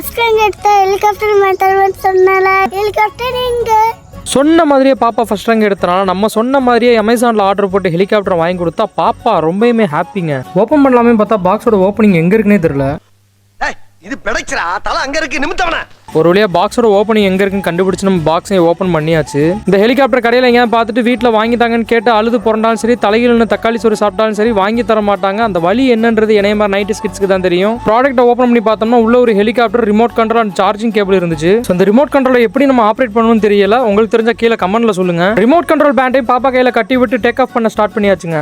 First rank எடுத்த helicopter method சொன்னால helicopter எங்க சொன்ன மாதிரியே பாப்பா ஃபர்ஸ்ட் ரேங்க் எடுத்தனால நம்ம சொன்ன மாதிரியே அமேசானில் ஆர்டர் போட்டு ஹெலிகாப்டர் வாங்கி கொடுத்தா பாப்பா ரொம்பவுமே ஹாப்பிங்க. ஓப்பன் பண்ணலாமே பார்த்தா பாக்ஸோட ஓப்பனிங் எங்கே இருக்குன்னே தெரியல. இது பிடைச்சரா தல அங்க இருக்கு நிமித்தவன. ஒரு வழியா பாக்ஸோட ஓப்பனிங் எங்க இருக்குன்னு கண்டுபிடிச்சு நம்ம பாக்ஸையும் ஓப்பன் பண்ணியாச்சு. இந்த ஹெலிகாப்டர் கடையில் எங்கேயாவது பார்த்துட்டு வீட்டில் வாங்கித்தாங்கன்னு கேட்டு அழுது புரண்டாலும் சரி, தலைகீழ தக்காளி சோறு சாப்பிட்டாலும் சரி வாங்கி தர மாட்டாங்க. அந்த வழி என்னன்றது என்னைய மாதிரி 90s கிட்ஸ்க்கு தான் தெரியும். ப்ராடக்ட்டை ஓப்பன் பண்ணி பார்த்தோம்னா உள்ள ஒரு helicopter remote control and charging cable இருந்துச்சு. அந்த ரிமோட் கண்ட்ரோலை எப்படி நம்ம ஆப்ரேட் பண்ணணும்னு தெரியல. உங்களுக்கு தெரிஞ்ச கீழே கமெண்ட்ல சொல்லுங்க. ரிமோட் கண்ட்ரோல் பேண்டையும் பாப்பா கையில கட்டி விட்டு டேக் ஆஃப் பண்ண ஸ்டார்ட் பண்ணியாச்சுங்க.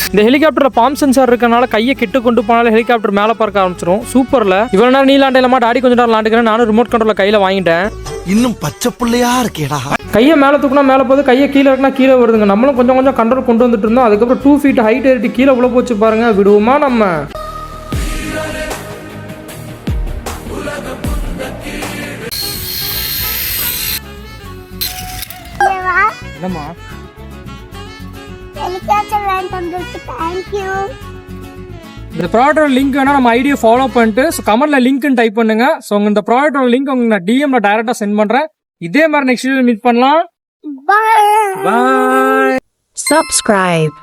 இந்த ஹெலிகாப்டர்ல பாம் சென்சார் இருக்கனால கையை கிட்ட கொண்டு போனாலும் ஹெலிகாப்டர் மேல பறக்க ஆரம்பிச்சிடும். சூப்பர்ல இவ்வளவு நேரம் நீலாண்டையில மாட்டு ஆடி கொஞ்ச நேரம் விளாண்டுக்கிறேன். நானும் ரிமோட் கண்ட்ரோல கையில வாங்கிட்டேன். இன்னும் பச்சை புள்ளையா இருக்கேடா. கையை மேல தூக்குனா மேல போகுது, கையை கீழே இருக்குனா கீழே வருதுங்க. நம்மளும் கொஞ்சம் கொஞ்சம் கண்ட்ரோல் கொண்டு வந்துட்டு இருந்தோம். அதுக்கப்புறம் 2 feet ஹைட் ஏறிட்டு கீழே உள்ள போச்சு பாருங்க. விடுவோமா நம்ம? என்னம்மா ஹெலிகாப்டர் வாங்கி தந்ததுக்கு थैंक यू. இந்த ப்ராடக்டோட லிங்க் வேணா நம்ம ஐடியை ஃபாலோ பண்ணிட்டு கமெண்ட்ல லிங்க்னு டைப் பண்ணுங்க. ஸோ இந்த ப்ராடக்டோட லிங்க் உங்களுக்கு நான் டிஎம்ல டைரக்டா சென்ட் பண்றேன். இதே மாதிரி நெக்ஸ்ட் வீடியோ மீட் பண்ணலாம். Bye. பாய். Subscribe.